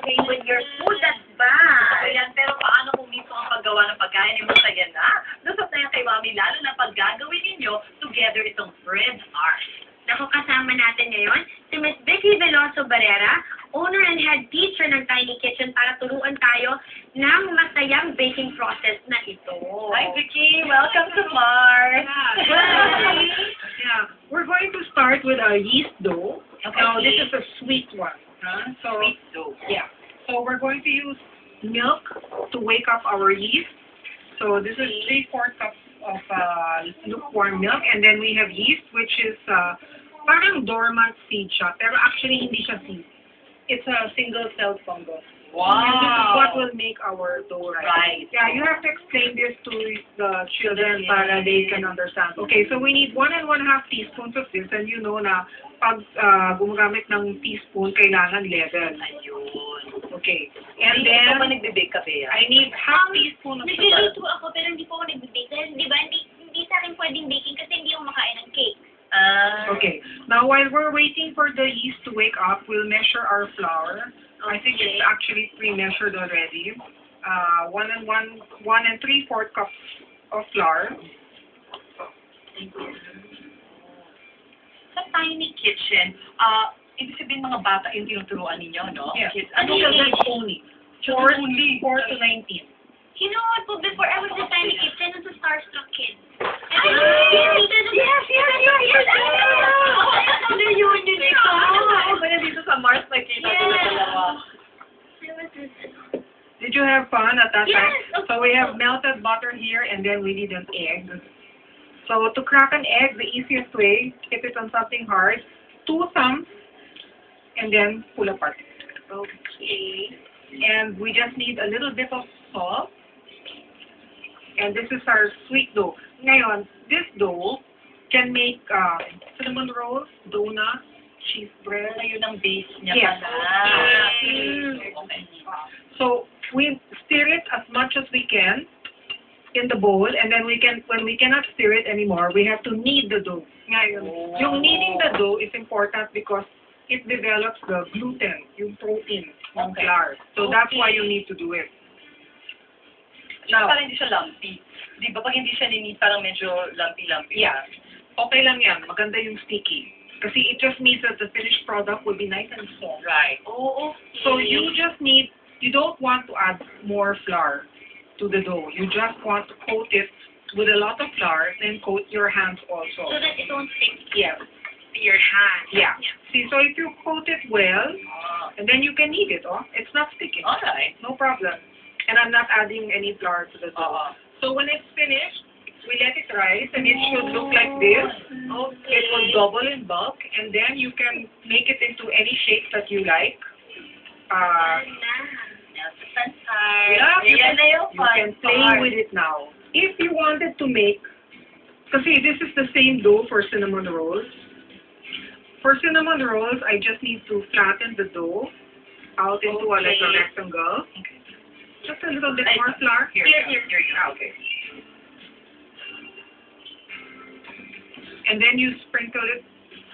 okay with your food, that's bad. So yan, pero paano kung mismo ang paggawa ng pagkain ay masaya na? Lusot na yan kay Mami, lalo na pag gagawin ninyo together itong bread art. Naku, kasama natin ngayon si Miss Vicky Veloso Barrera, owner and head teacher ng Tiny Kitchen para turuan tayo ng masayang baking process na ito. Hi Vicky, welcome to Mars. Hi. Yeah, we're going to start with our yeast dough. Okay. Now, this is a sweet one. So, Sweet dough. yeah. So, we're going to use milk to wake up our yeast. So, this is 3/4 cup of lukewarm milk. And then we have yeast, which is parang dormant seed siya. Pero actually, hindi siya seed. It's a single-celled fungus. Wow. And this is what will make our dough Right. Yeah, you have to explain this to the children para they can understand. Okay, so we need 1 1/2 teaspoons of this, and you know na pag gumagamit ng teaspoon, kailangan level. Ayun. Okay. And Hindi ka ba then, nagbe-bake ka, Bea? I need half teaspoon of sugar. Nagluluto ako pero hindi po ako nag-bake. Dahil di ba, hindi sa akin pwedeng baking kasi hindi ako makain ng cake. Okay. Now, while we're waiting for the yeast to wake up, we'll measure our flour. I think it's actually pre-measured already. 1 3/4 cups of flour. Sa Tiny Kitchen, ibig sabihin mga bata yung tinuturuan ninyo, no? Yeah. Kids. Ano Children only? Children only. 4 to 19. You know what po, before I was a Tiny Kitchen, I was a Starstruck kid. Yes. Reunion ito. Iba na dito sa Mars, nakita ko na dalawa. Did you have fun at that Yes, time? of So we have melted butter here, and then we need an egg. So to crack an egg, the easiest way, if it's on something hard, 2 thumbs, and then pull apart. Okay. And we just need a little bit of salt. And this is our sweet dough. Ngayon, this dough can make cinnamon rolls, donuts, cheese bread. Ayun ang base niya Yes. pala. Okay. So we stir it as much as we can in the bowl, and then when we cannot stir it anymore, we have to knead the dough. Ngayon, yung kneading the dough is important because it develops the gluten, yung protein ng Okay. flour. So that's why you need to do it. Now, Now, parang hindi siya lumpy. Di ba pag hindi siya ninit, parang medyo lumpy-lumpy. yeah, okay lang yan. Maganda yung sticky. Kasi it just means that the finished product will be nice and soft. Right. Oo, okay. So you don't want to add more flour to the dough. You just want to coat it with a lot of flour, then coat your hands So also. that it won't stick Yes. to your hand. Yeah. See, so if you coat it well, and then you can eat it, it's not sticking. Alright. No problem. And I'm not adding any flour to the dough. So when it's finished, we let it rise, and it should look like this. Okay. It will double in bulk, and then you can make it into any shape that you like. Yeah, Yan na yung you can play with it now. If you wanted to make, kasi this is the same dough for cinnamon rolls. For cinnamon rolls, I just need to flatten the dough out into like a rectangle. Just a little bit more flour. Here you go. Okay. And then you sprinkle it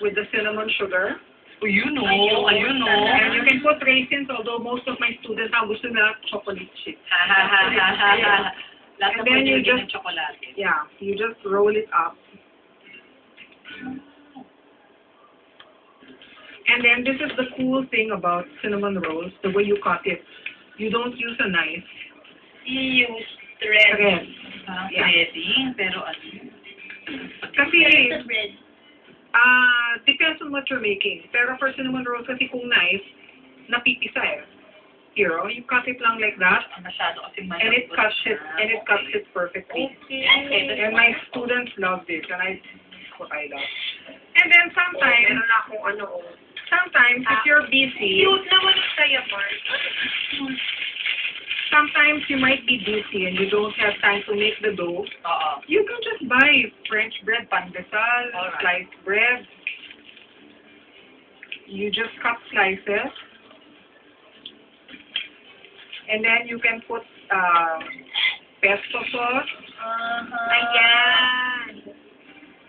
with the cinnamon sugar. Ayun o. Ayun o. And you can put raisins, although most of my students now gusto nila chocolate chip. Lahat And na then pwede you lagyan just- ng tsokolate. Yeah, you just roll it up. And then this is the cool thing about cinnamon rolls, the way you cut it. You don't use a knife. You use thread. Thread. Parang Yeah. threading, pero ano. Kasi, Where's the bread? depends on what you're making. Pero for cinnamon rolls, kasi kung knife, napipisa eh. You know, you cut it lang like that, Masyado kasi and it cuts it, perfectly. Okay. And my students love this, and that's what I love. And then sometimes, if you're busy, Cute naman yung kaya, Mark. sometimes you might be busy and you don't have time to make the dough. Oo. You can just buy French bread, pandesal, Alright. sliced bread. You just cut slices. And then you can put pesto sauce. Ayan. You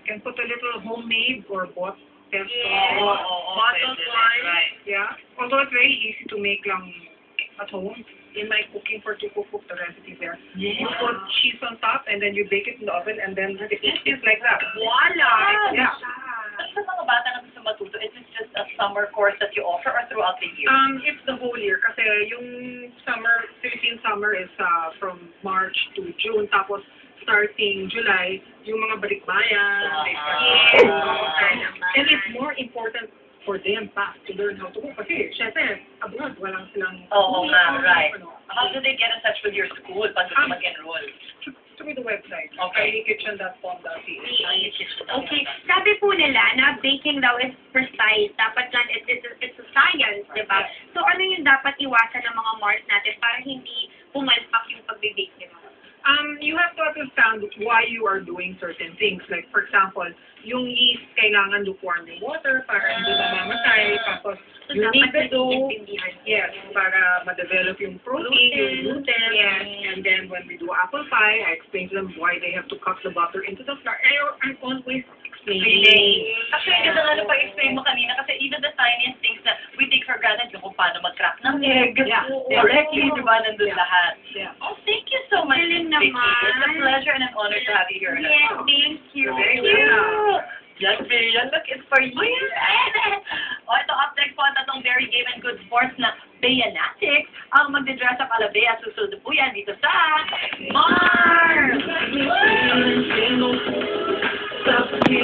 can put a little homemade or bought pesto Yeah. sauce. Oo, Bottled pwede. one. Right. Yeah. Although it's very easy to make lang at home. In my cooking for to cook the recipe there. Yes. You put cheese on top and then you bake it in the oven and then it's like that. Voila! Yeah. At sa mga bata na gusto matuto, is it just a summer course that you offer or throughout the year? It's the whole year kasi yung summer, Philippine summer is from March to June. Tapos starting July, yung mga balikbayan. Yes. And it's more important for them pa to learn how to cook. Kasi, syempre, abroad, walang silang... Oo nga, right. Ano, How do they get in touch with your school pag gusto mag-enroll? through the website. Okay. tinykitchen.com.ph. Okay, sabi po nila na baking daw is precise. Dapat lang, it's a science, di ba? So, ano yung dapat iwasan ng mga Mars natin para hindi pumalpak yung pag-bake nila? You have to understand why you are doing certain things. Like, for example, yung yeast, kailangan lukewarm yung water para hindi mamamatay. Tapos, So, you need dapat the dough. naiintindihan. Yes, para ma-develop yung protein, yung gluten. Yes. And then when we do apple pie, I explain to them why they have to cut the butter into the flour. I'm always explaining. Actually, ganda nga na pag-explain mo kanina kasi even the tiniest things na we take for granted, yung kung paano mag-crack ng egg, Yeah. correctly, di ba, nandun Yeah. lahat. Yeah. Oh, thank you so much, Galing Miss Vicky. naman. It's a pleasure and an honor to have you here. Yes, thank you. Thank Thank you. you. Yan, Bea, look, it's for you. O, ito, up next po, ang tatong very game and good sports na Beanatics, ang magdidress up ala Bea, susunod po yan dito sa Mars!